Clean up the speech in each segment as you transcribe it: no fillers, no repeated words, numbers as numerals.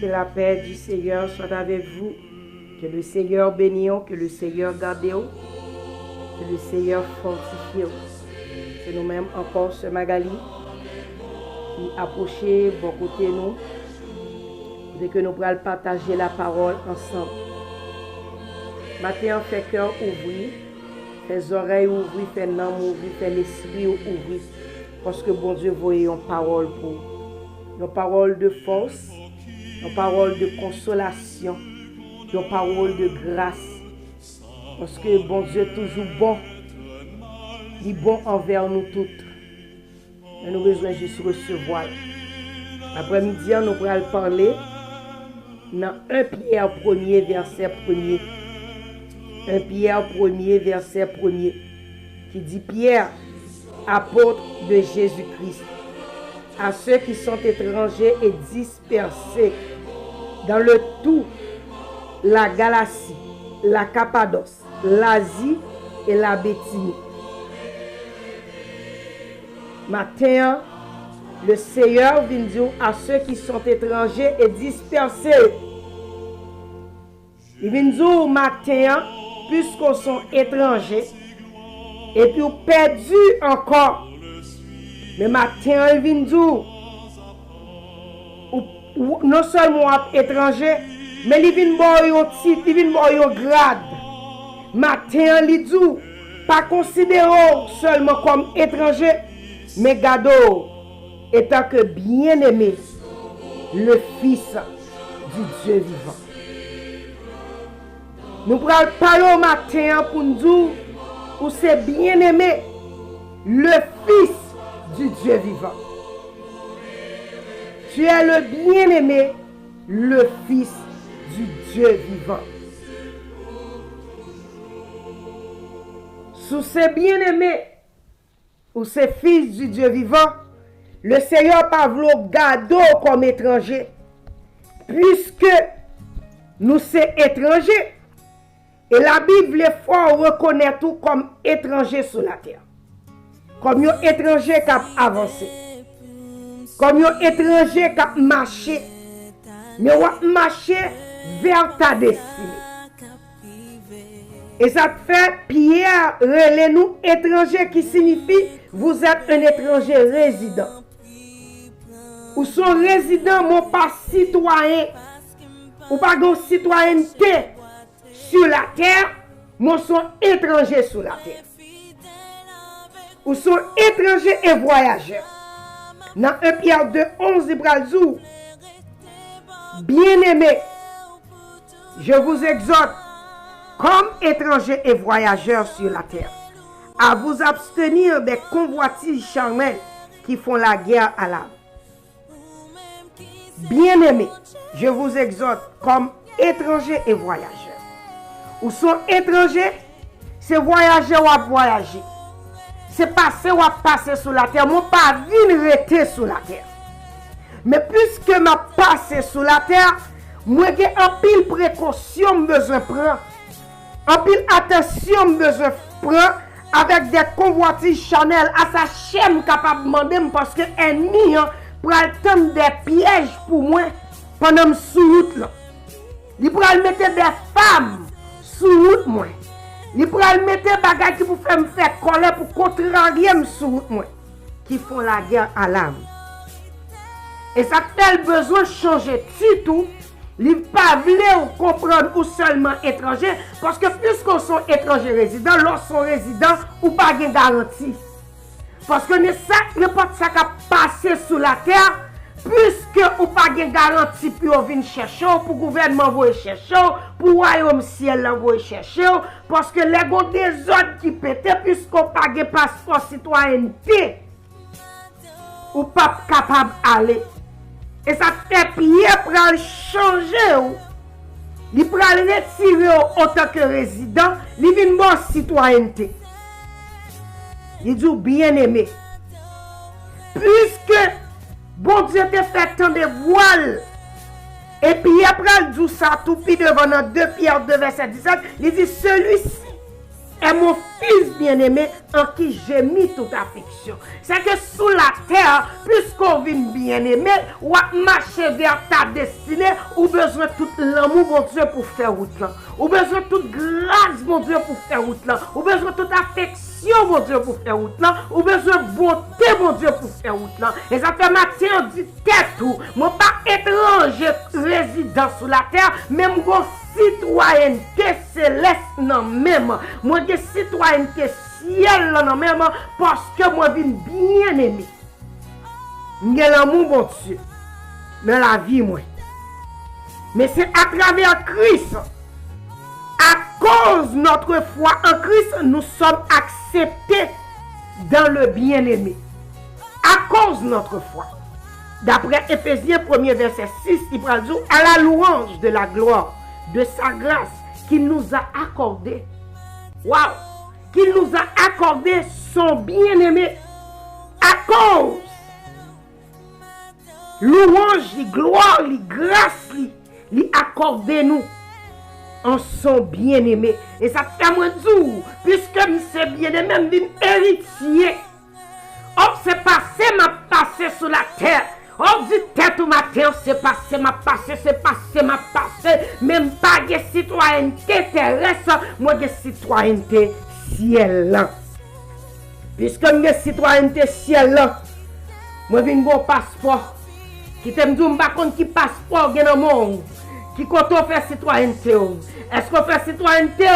Que la paix du Seigneur soit avec vous. Que le Seigneur bénisse, que le Seigneur garde, que le Seigneur fortifie. C'est nous-mêmes encore ce Magali qui approchait bon côté nous. Dès que nous pourrons partager la parole ensemble. Matin, fait cœur ouvrir, fait oreilles ouvrir, fait l'âme ouvrir, fait l'esprit ouvrir. Parce que bon Dieu voyait une parole pour vous. Une parole de force, une parole de consolation, une parole de grâce. Parce que bon Dieu est toujours bon. Il est bon envers nous toutes. Mais nous avons besoin juste de recevoir. Après-midi, nous pourrons parler dans 1 Pierre 1er, verset 1er. 1 Pierre 1er, verset 1er. Qui dit Pierre, apôtre de Jésus-Christ, à ceux qui sont étrangers et dispersés dans le tout, la Galatie, la Cappadoce, l'Asie et la Béthynie. Matin, le Seigneur vient dire à ceux qui sont étrangers et dispersés. Il vient dire matin, puisqu'ils sont étrangers et puis perdus encore. Mais matin, il vient dire, non seulement étranger, mais il vient voir un titre, il vient voir un grade. Matin, il dit, pas considéré seulement comme étranger, mais gado étant que bien-aimé, le Fils du Dieu vivant. Nous pourrons parler au matin pour nous dire où c'est bien-aimé, le Fils du Dieu vivant. Tu es le bien-aimé, le Fils du Dieu vivant. Sous ces bien-aimés, ou ces fils du Dieu vivant, le Seigneur pas voulu garder comme étranger, puisque nous sommes étrangers. Et la Bible les fois reconnaît tout comme étranger sur la terre. Comme un étranger qui a avancé. Comme un étranger qui a marché. Mais on a marché vers ta destinée. Et ça fait Pierre relève nous étranger qui signifie vous êtes un étranger résident. Ou son résident, mon pas citoyen. Ou pas de citoyenneté sur la terre, mon sont étranger sur la terre. Ou sont étrangers et voyageurs. Dans 1 Pierre 2, 11, il dit, bien-aimés, je vous exhorte, comme étrangers et voyageurs sur la terre, à vous abstenir des convoitises charnelles qui font la guerre à l'âme. Bien-aimés, je vous exhorte comme étrangers et voyageurs. Ou sont étrangers, c'est voyager ou à voyager. C'est passer ou à passer sur la terre. Moi, pas venir rester sur la terre. Mais puisque m'a passé sur la terre, moi, j'ai un pile précaution besoin de prendre. Un pile attention besoin de prendre avec des convoitises charnelles à sa chaîne capable de demander parce que ennemi prend le des pièges pour moi pendant que je suis sur route. Il prend mettre des femmes sur route moi. Il prend mettre des bagages qui pour me faire colère pour contrarier sur route moi qui font la guerre à l'âme. Et ça fait le besoin de changer du tout. Il ne pas voulu comprendre ou seulement étranger parce que puisqu'on sont étrangers résidents, lorsqu'on sont résidents ou pas de garantie. Parce que n'importe ça qui a passé sur la terre, puisque ou pas de garantie pour venir chercher, pour le gouvernement vous chercher, pour le royaume ciel vous chercher, parce que les gens des autres qui pètent, puisqu'on pas de passeport citoyenneté, ou pas capable d'aller. Et ça fait Pierre pour changer. Il pour retirer en tant que résident, il vient bon citoyenneté. Il dit bien aimé. Puisque bon Dieu te fait tant de voiles. Et puis après il dit ça tout puis devant dans 2 Pierre 2 verset 17, il dit celui-ci est mon fils bien-aimé en qui j'ai mis toute affection. C'est que sous la terre, puisqu'on vit bien-aimé, ou à marcher vers ta destinée, ou besoin de tout l'amour, mon Dieu, pour faire route là. Ou besoin de toute grâce, mon Dieu, pour faire route là. Ou besoin de toute affection, mon Dieu, pour faire route là. Ou besoin de bonté, mon Dieu, pour faire route là. Et ça fait matin, on dit tête tout. Moi, pas étranger résident sur la terre, même mon citoyenneté céleste non même. Moi, j'ai citoyenneté ciel non même parce que moi, je suis bien aimé. J'ai l'amour, mon Dieu, dans la vie, moi. Mais c'est à travers Christ, à cause de notre foi en Christ, nous sommes acceptés dans le bien-aimé. À cause de notre foi. D'après Éphésiens 1er verset 6, il parle à la louange de la gloire de sa grâce qu'il nous a accordé. Waouh! Qu'il nous a accordé son bien-aimé à cause. Louange, gloire, grâce, lui accordé nous en son bien-aimé. Et ça fait moi dire, puisque c'est bien-aimé, même héritier. Oh, c'est passé, m'a passé sur la terre. Oh, dit tête ou matin, c'est passé, m'a passé, c'est passé, m'a passé. Même pas de citoyenneté terrestre, moi de citoyenneté ciel. Puisque j'ai citoyenneté ciel, moi j'ai un bon passeport. Qui te me dit, je ne qui passeport dans le monde. Qui compte faire citoyenneté. Est-ce qu'on fait citoyenneté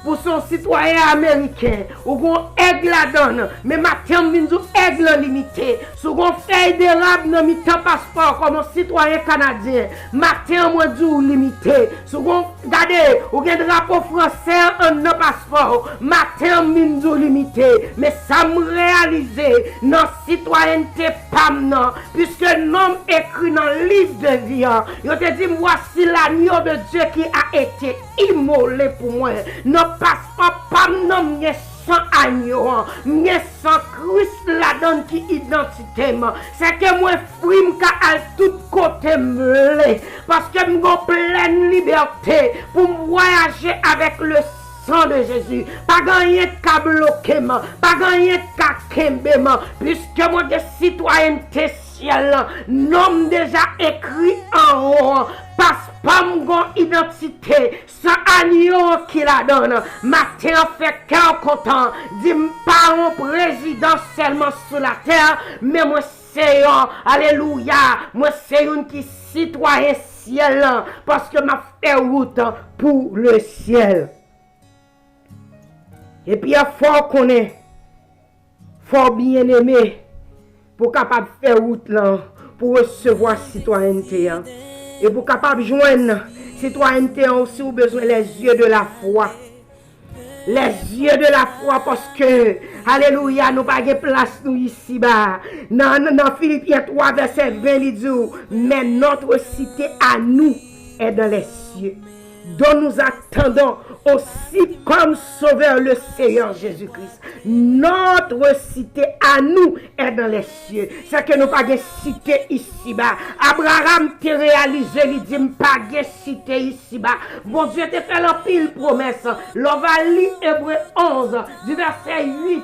pour son citoyen américain ou qu'on aigle la donne mais matin nous aigle limité sous qu'on feuille d'érable dans mi-temps passeport comme un citoyen canadien matin moi dit limité sous qu'on regardez ou un drapeau français en non passeport matin nous limité mais ça me réaliser dans citoyenneté pam non puisque nom écrit dans le livre de vie yo te dit voici l'agneau de Dieu qui a été immolé pour moi. Non passeport pas non sans agneau, mais sans Christ la donne qui identité. C'est que moi frime ka à tout côté me parce que m'gon pleine liberté pour voyager avec le sang de Jésus. Pas gagner qu'à bloquer, pas gagner qu'à kembe, puisque moi de citoyenneté ciel, nom déjà écrit en haut. Passe pas mon identité, sans agneau qui la donne. Matin fait cœur content, dit pas un président seulement sur la terre, mais moi c'est un, alléluia, moi c'est une qui citoyen ciel, parce que m'a fait route pour le ciel. Et puis il faut qu'on est, faut bien aimer, pour capable faire route là, pour recevoir citoyenneté. Et pour capable de joindre citoyenneté aussi, vous besoin les yeux de la foi. Les yeux de la foi parce que, alléluia, nous pas de place nous ici bas. Dans Philippiens 3 verset 20, il dit, mais notre cité à nous est dans les cieux, dont nous attendons aussi comme sauveur le Seigneur Jésus-Christ. Notre cité à nous est dans les cieux. C'est que nous pas de cité ici-bas. Abraham t'a réalisé, il dit pas de cité ici-bas. Bon Dieu t'a fait la pile promesse. L'on va lire Hébreu 11 du verset 8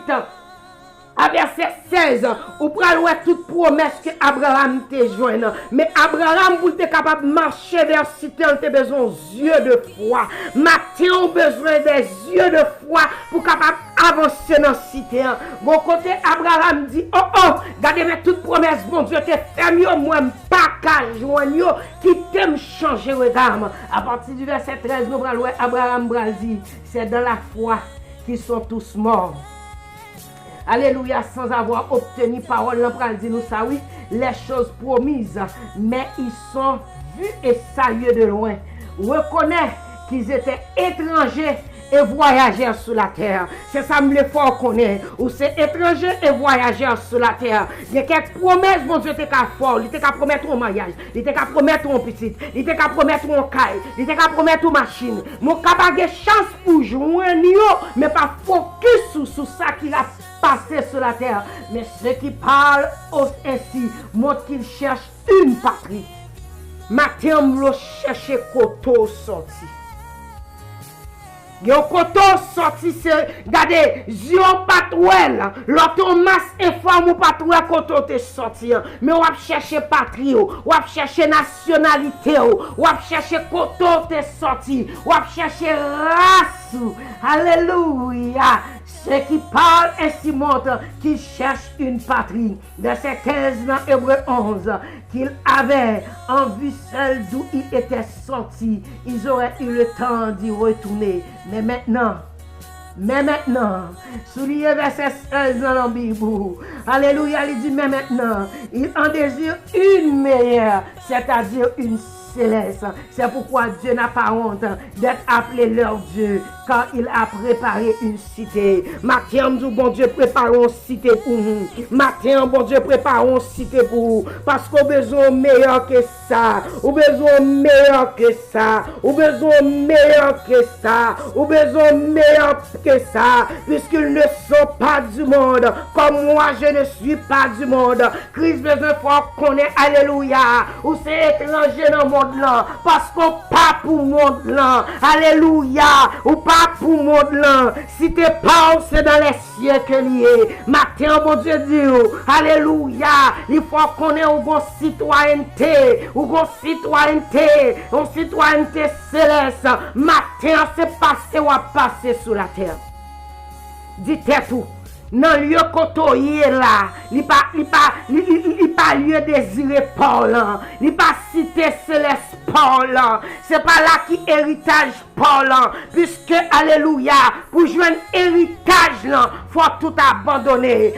à verset 16, ou pral ouais toute promesse que Abraham te joint. Mais Abraham, pour être capable de marcher vers cité, on a besoin d'yeux de foi. Matthieu a besoin des yeux de foi pour capable avancer dans la cité. Bon côté, Abraham dit, oh, regardez toute promesse, bon Dieu, te fait mieux, moi, pas qu'à joindre, qui t'aime changer regard. À partir du verset 13, nous pral ouais Abraham dit, c'est dans la foi qu'ils sont tous morts. Alléluia, sans avoir obtenu parole, l'empereur dit nous ça, oui, les choses promises, mais ils sont vus et salués de loin. Reconnaît qu'ils étaient étrangers et voyageurs sur la terre. C'est ça me le faut connaître. Ou c'est étrangers et voyageurs sur la terre. Il y a quelques promesses, mon Dieu, t'es qu'à fort. Il t'es qu'à promettre un mariage. Il t'es qu'à promettre un petit. Il t'es qu'à promettre un caille. Il t'es qu'à promettre une machine. Mon capable de chance pour joindre, mais pas focus sur ça qu'il a passé sur la terre. Mais ceux qui parlent ainsi montrent qu'ils cherchent une patrie. Matin, on chercher koto sorti. Yon koto sorti se gade zion patrouel l'auto masse et femme ou patrouel koto te sorti mais ou ap chercher patrie ou ap chercher nationalité ou ap chercher koto te sorti ou ap chercher race. Alléluia. Ceux qui parlent ainsi montrent qu'ils cherchent une patrie. Verset 15 dans Hébreu 11, qu'il avait en vue celle d'où il était sorti, ils auraient eu le temps d'y retourner. Mais maintenant, soulignez verset 16 dans la Bible. Alléluia, il dit, mais maintenant, il en désire une meilleure, c'est-à-dire une céleste. C'est pourquoi Dieu n'a pas honte d'être appelé leur Dieu, car il a préparé une cité. Matin, bon Dieu prépare une cité pour nous. Matin, bon Dieu prépare une cité pour vous. Parce qu'on a besoin meilleur que ça. On a besoin meilleur que ça. On a besoin meilleur que ça. On a besoin meilleur que ça. Puisqu'ils ne sont pas du monde. Comme moi, je ne suis pas du monde. Christ besoin faut qu'on est. Alléluia. Ou c'est étranger dans le monde là. Parce qu'on pas pour le monde là. Alléluia. Ou pas pour le monde là. Si t'es pas, c'est dans les cieux que lié. Matin, bon Dieu dit, alléluia. Il faut qu'on ait une citoyenneté. Une citoyenneté céleste. Matin, c'est passé ou à passer sur la terre. Dites tout. Dans le lieu côtoyé là, il pas lieu désiré Paul, il pas cité céleste Paul, c'est pas là qui héritage Paul, puisque alléluia, pour joindre héritage là, faut tout abandonner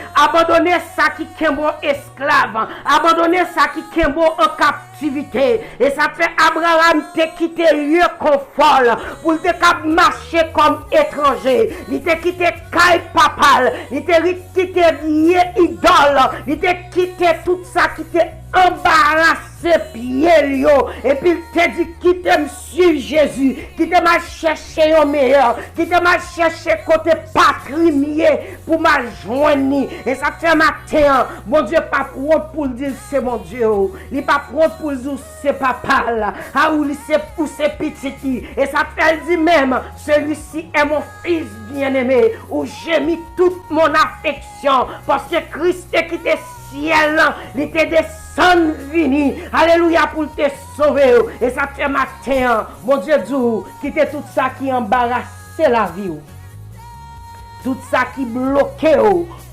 ça qui kembo esclave, abandonner ça qui kembo en captivité, et ça fait Abraham te quitté lieu confort pour te marcher comme étranger, il te quitté caille papal, il te quitté vieille idole, il te quitté tout ça qui te embarrassé pied yo, et puis il te dit quitte monsieur Jésus, qui te m'a cherché au meilleur, qui te m'a cherché côté patrimier pour m'a joindre, et ça fait matin, mon Dieu pas pour dire c'est mon Dieu, il pas pour dire c'est papa là, ah ou c'est pour ses petits, et ça fait dit même celui-ci est mon fils bien-aimé, où j'ai mis toute mon affection, parce que Christ est quitté ciel, il était descendu vini, alléluia pour te sauver, et ça fait matin, mon Dieu Dieu, quitte tout ça qui embarrassait la vie, tout ça qui bloquait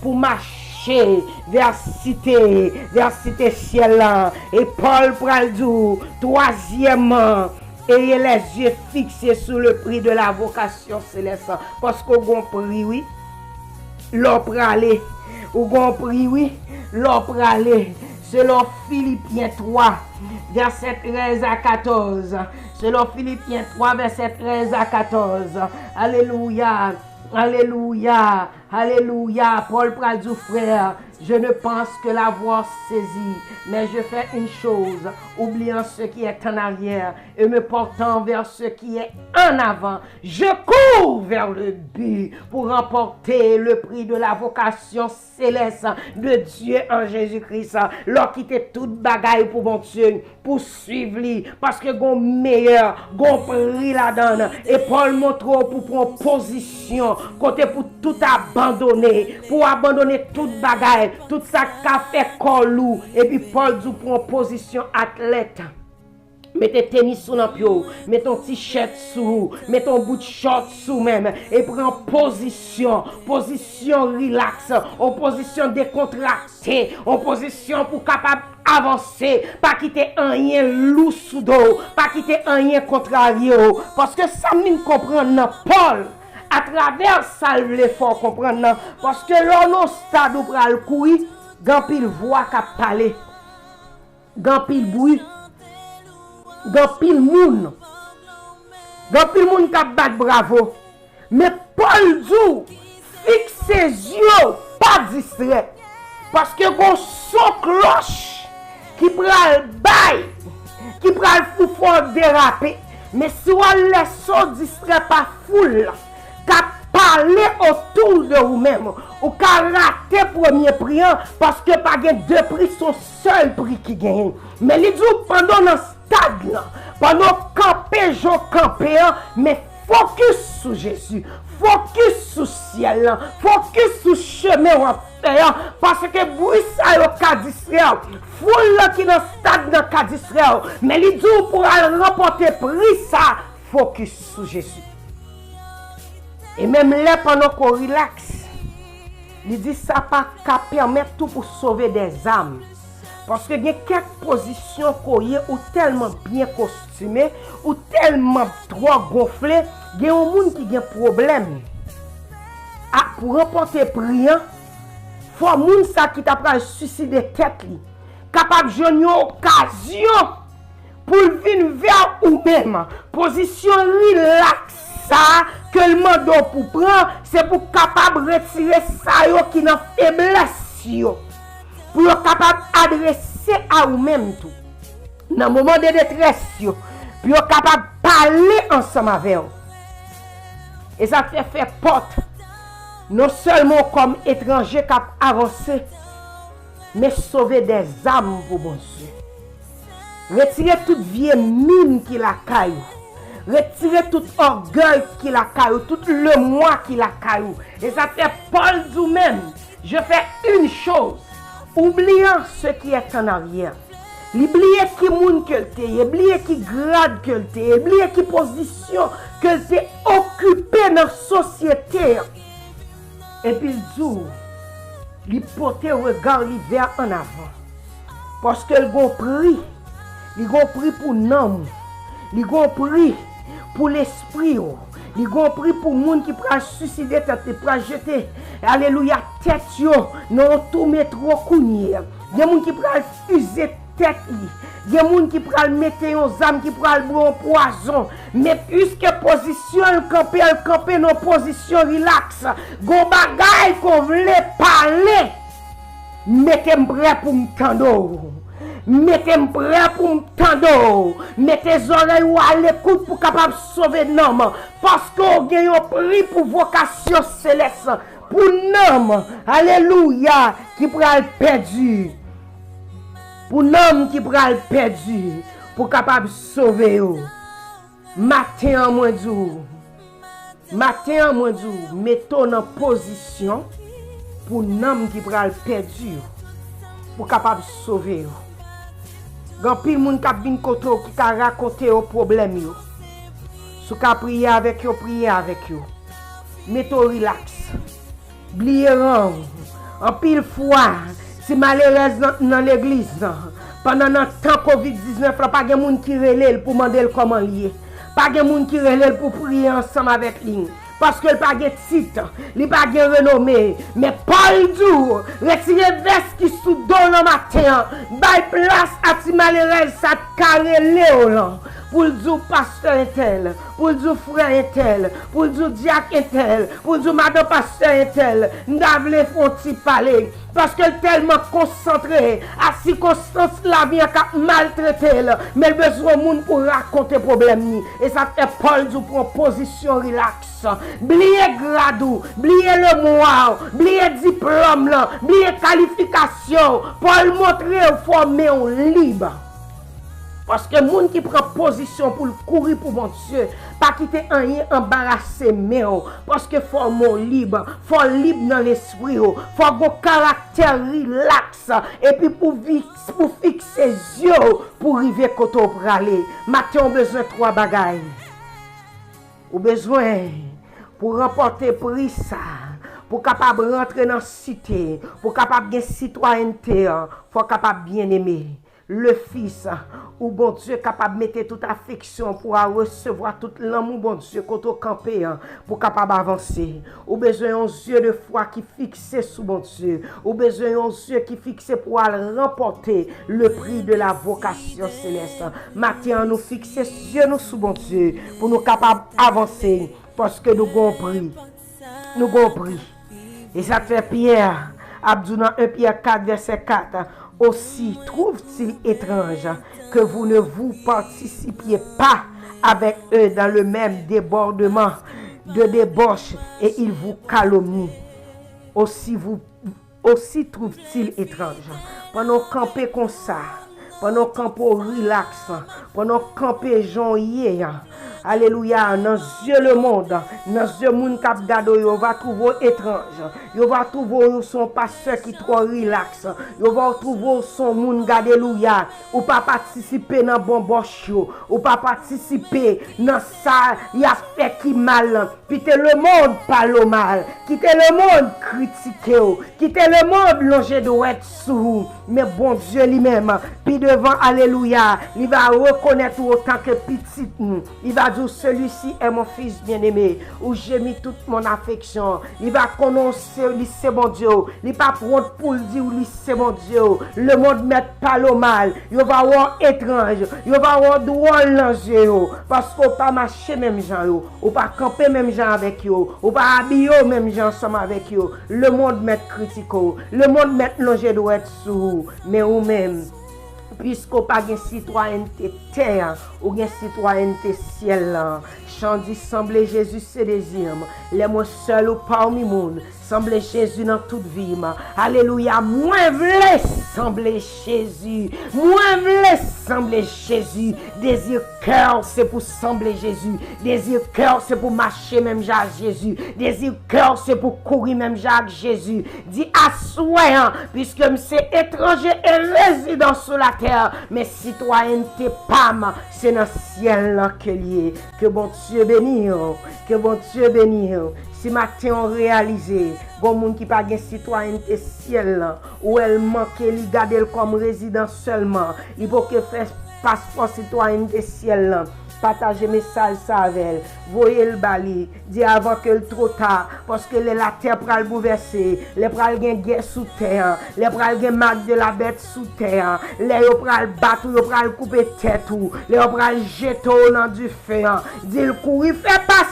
pour marcher vers cité ciel, et Paul pral dit, troisièmement, ayez les yeux fixés sur le prix de la vocation céleste, parce qu'on compris, oui, l'on pralé, ou compris, oui, l'on pralé, selon Philippiens 3, verset 13 à 14. Selon Philippiens 3, verset 13 à 14. Alléluia, alléluia, alléluia. Paul pral du frère, je ne pense que l'avoir saisi, mais je fais une chose, oubliant ce qui est en arrière et me portant vers ce qui est en avant. Je cours vers le but pour remporter le prix de la vocation céleste de Dieu en Jésus-Christ. Leur quitter toute bagaille pour mon Dieu, pour suivre lui, parce que gon meilleur, gon prix la donne. Et Paul montre pour prendre position, côté pour tout abandonner, pour abandonner toute bagaille. Tout ça qu'a fait colou. Et puis Paul dit prend position athlète. Mettez tennis sous l'empio, mettez ton t-shirt sous, mettez ton bout de short sous même, et prend position relax, en position décontractée, en position pour capable avancer, pas quitter rien loup sous dos, pas quitter rien contrario, parce que ça me comprend Paul. À travers ça, l'effort comprendre, parce que l'on stade où pral courir, grand pile voix qu'a parler, grand pile bruit, grand pile moun qu'a battre bravo. Mais Paul dit, fixe ses yeux, pas distrait, parce que gon son cloche qui pral bail, qui pral fou fort déraper, mais si on laisse son distrait pas foule, qu'à parler autour de vous-même, ou qu'à rater premier prix, parce que pas deux prix, son seul prix qui gagne. Mais les jours pendant le stade, pendant camper, mais focus sur Jésus, focus sur le ciel, focus sur le chemin ou faire, parce que bruit ça au cas d'Israël, foule qui dans le stade dans le cas d'Israël, mais il dit pour remporter prix ça, focus sur Jésus. Et même là, pendant qu'on relaxe, il dit ça pas qu'à permettre tout pour sauver des âmes. Parce que il y a quelques positions qu'on y est ou tellement bien costumées, ou tellement trop gonflées, il y a un monde qui a un problème. Ah, pour remporter prix, il faut un monde qui t'a pris suicider tête, capable de jouer une occasion pour venir vers ou-même. Position relax. Ça que le mando pour prendre, c'est pour capable retirer ça qui n'a faiblesse pour capable adresser à vous-même tout. Dans le moment de détresse, pour capable parler ensemble avec vous. Et ça fait porte non seulement comme étranger qui avancé, mais sauver des âmes pour bon Dieu. Retirer toute vieille mine qui la caille. Retirer tout orgueil qui la caillou, tout le moi qui la caillou. Et ça fait Paul dit même, je fais une chose, oubliant ce qui est en arrière. Oublier qui monde que t'es, oublier qui grade que t'es, oublier qui position que t'es occupé dans la société. Et puis il dit, il porte regard vers en avant. Parce que le prix pour l'homme, il prix pour l'esprit, il a pris pour les gens qui prennent suicider, qui prennent jeter, alléluia, tête, non, tout mettre au cougnier. Il y a des gens qui prennent fuser tête, il y a des gens qui prennent mettre aux âmes, qui prennent boire poison. Mais puisque position, elle campe dans position relax, gon bagay qu'on voulait parler, mettez-moi prêt pour me tendre. Mettez-moi prêt pour me tendre. Mettez les oreilles à l'écoute pour capable sauver l'homme. Parce qu'on gagne un prix pour vocation céleste. Pour l'homme, alléluia, qui pourra le perdu. Pour l'homme qui pourra le perdu. Pour capable sauver. Matin en moins jour. Matin en moins jour. Mettons en position. Pour l'homme qui pourra le perdu. Pour capable sauver. Gan pile moun k'ap vinn koto qui ka raconter au problème yo. Sou ka prier avec yo, prier avec yo. Mettez relax. Blier ran. En pile fois, si malheureuse dans l'église pendant le temps Covid-19 là pas gen moun qui relèl pour demander comment lié. Pas gen moun qui relèl pour prier ensemble avec lui. Parce que le pas de titre, il pas de renommée. Mais Paul dit, retirez veste qui sous don le matin, bail place à ti malheureux, ça carré léolan. Pour le dire pasteur tel, pour le dire frère tel, pour le dire diacre tel, pour le dire madame pasteur tel, n'avez font parler. Parce que tellement concentré à circonstance la vie a maltraité, mais le besoin de monde pour raconter problème. Et ça fait Paul du proposition relax. Bliez gradou, bliez le mois, bliez diplôme, bliez qualification. Paul montre former en libre. Parce que les gens qui prennent position pour courir pour mon Dieu, pas quitter rien embarrassé, mais parce que faut mon libre, faut libre dans l'esprit, faut un caractère relax, et puis pour fixer les yeux, pour arriver côté pour aller. Maintenant, on a besoin de 3 bagailles. On a besoin pour remporter prix ça, pour capable rentrer dans la cité, pour capable de citoyenneté, faut capable bien aimer. Le Fils, ou bon Dieu, capable de mettre toute affection pour recevoir tout l'amour, bon Dieu, quand on campe, pour capable avancer. Ou besoin d'un yeux de foi qui fixe sous bon Dieu. Ou besoin d'un yeux qui fixe pour remporter le prix de la vocation céleste. Maintenant, nous fixer yeux nous sous bon Dieu, pour nous capables d'avancer, parce que nous avons pris. Nous avons pris. Et ça fait Pierre, Abdou dans 1 Pierre 4, verset 4. Aussi trouve-t-il étrange que vous ne vous participiez pas avec eux dans le même débordement de débauche et ils vous calomnient. Aussi trouve-t-il étrange. Pendant camper comme ça, pendant camper relax, pendant camper joyeux, alléluia, dans yeux le monde, dans yeux moun k'ap gado yo va trouver étrange. Yo va trouver son pasteur qui trop relax. Yo va trouver son moun alléluia, ou pas participer dans bon boche yo, ou pas participer dans ça y a fait qui mal. Quitter le monde parle mal, quitter le monde critiquer, quitter le monde longer de être sous. Mais bon Dieu lui-même, puis devant alléluia, il va reconnaître autant que petit. Il va dire celui-ci est mon fils bien-aimé, où j'ai mis toute mon affection. Il va connaître c'est bon Dieu. Il va prendre pour dire c'est bon Dieu. Le monde met pas le mal. Il va avoir étrange. Il va avoir drôle dans yeux. Parce qu'on pas marcher même gens, ou pas camper même gens avec eux, ou pas habiller même gens ensemble avec eux. Le monde met critiquo. Le monde met longer doit être sous. Mais ou même, puisqu'on pas de citoyenneté terre ou de citoyenneté ciel, chant dit semblez Jésus c'est désir, les mots seuls ou parmi monde, semblez Jésus dans toute vie. Alléluia, moi v'lais sembler Jésus, moi v'lais sembler Jésus, désir cœur c'est pour sembler Jésus, désir cœur c'est pour marcher même Jacques Jésus, désir cœur c'est pour courir même Jacques Jésus, dit assoyant, puisque c'est étranger et résident sur la terre, mais citoyenneté PAM, c'est dans le ciel que lié. Que bon Dieu bénisse, que bon Dieu bénisse. Si matin on réalise, bon monde qui pas de citoyenneté ciel, ou elle manque, il garde comme résident seulement, il faut que faire passeport citoyenneté ciel. Partagez message ça avec elle. Voyez le bali. Dis avant que le trop tard. Parce que la terre pral bouleverser. Les pral gen guerre sous terre. Les pral gen marque de la bête sous terre. Les yo pral battre, yo pral couper tête ou. Les yo pral jeter dans du feu. Dis le courir fait passe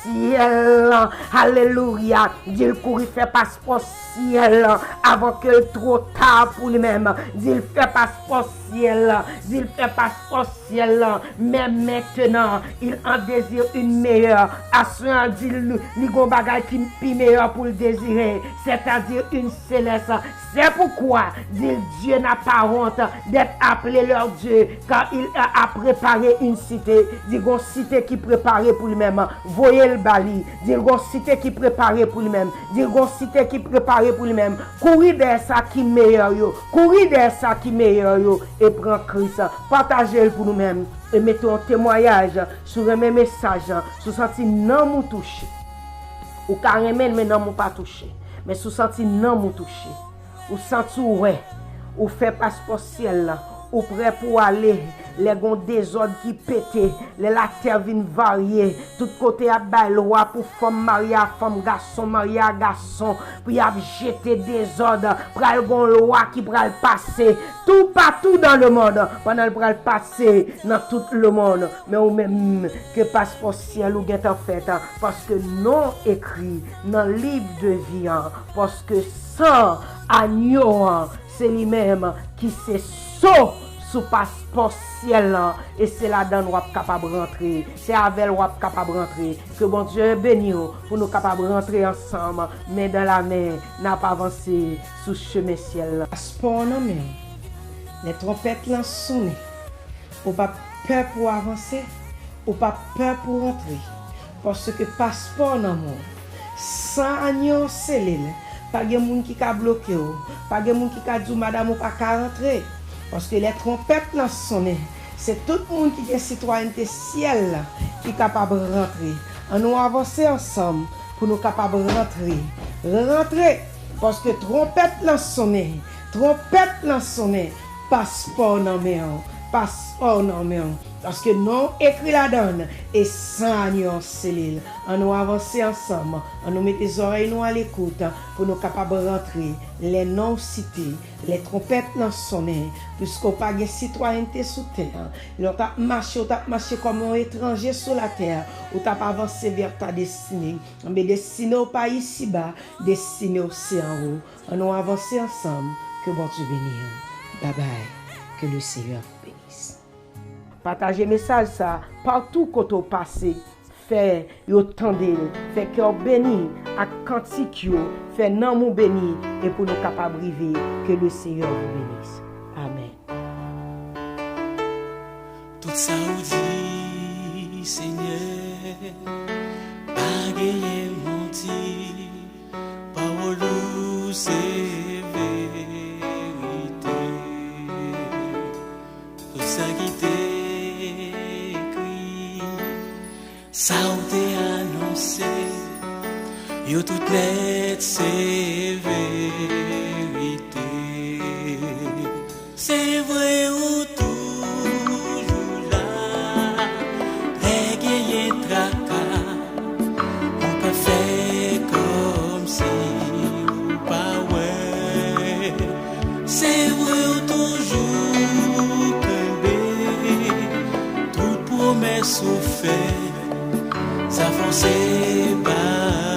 ciel. Alléluia. Dis le courir fait passeport ciel. Avant que le trop tard pour lui-même. Dis le fait passeport ciel. Dis le fait passeport ciel. Mais maintenant, il en désire une meilleure. Assurant dit li gon bagay qui pi meilleur pour le désirer, c'est-à-dire une céleste. C'est pourquoi dit Dieu n'a pas honte d'être appelé leur Dieu, car il a préparé une cité. Dit gon cité qui préparée pour lui-même. Voyez le bali. Dit gon cité qui préparée pour lui-même. Dit gon cité qui préparée pour lui-même. Courir vers ça qui meilleur yo. Courir vers ça qui meilleur yo et prend Christ. Partagez-le pour nous-mêmes. Et mettons un témoignage sur mes messages, sur senti non mou touché. Ou carrément mais non mou pas touché. Mais sur senti non mou touché. Ou senti ouais, ou fait passeport ciel là, ou prêt pour aller, les gon désordre qui pété, la terre vient varier, tout côté à bail loi pour femme mariée à femme, garçon marié à garçon, pour y a jeter désordre, pral gon loi qui pral passer tout partout dans le monde, pendant le pral passer dans tout le monde, mais ou même que passeport ciel ou get en fait, parce que non écrit dans le livre de vie, parce que sans agneau, c'est lui-même qui s'est saut sous passeport ciel et c'est là-dedans nous capable de rentrer. C'est avec nous capable de rentrer. Que bon Dieu bénisse pour nous capables de rentrer ensemble, mais dans la main, n'a pas avancé sous chemin ciel. Passeport non mais les trompettes là sonné. Ou pas peur pour avancer, ou pas peur pour rentrer. Parce que passeport non mon sans agneau scellé. Pas de monde qui a bloqué, pas de monde qui a dit madame ou pas rentrer. Parce que les trompettes là sonné, c'est tout le monde qui est citoyenneté ciel qui est capable de rentrer. On nous avancer ensemble pour nous capables de rentrer. Rentrer parce que trompette là sonné, passeport non mais passeport non mais parce que non écrit la donne et sans nuance l'île. On nous avancer ensemble, on nous met les oreilles nous à l'écoute pour nous capables de rentrer. Les noms cités, les trompettes non sonnées, puisqu'on pas de citoyenneté sous terre. On t'a marché comme un étranger sur la terre, ou t'as pas avancé vers ta destinée. Mais destiné au pays ici-bas, destiné au en haut. On nous avancer ensemble. Que bon Dieu bénisse. Bye bye. Que le Seigneur vous bénisse. Partagez message ça partout quand on passe. Fait yo tendez, fait cœur béni à cantique yo, fait nan mon béni et pour nous capables briver que le Seigneur vous bénisse. Amen. Tout ça ou dit Seigneur, pas gagner menti, parole ou c'est vérité. Tout ça qui t'est écrit, ça ou t'est annoncé, yo tout net c'est vérité. C'est vrai ou toujours là, régler tracas, on peut faire comme si ou pas ouais. C'est vrai ou toujours tomber, toute promesse ou fait, ça force pas.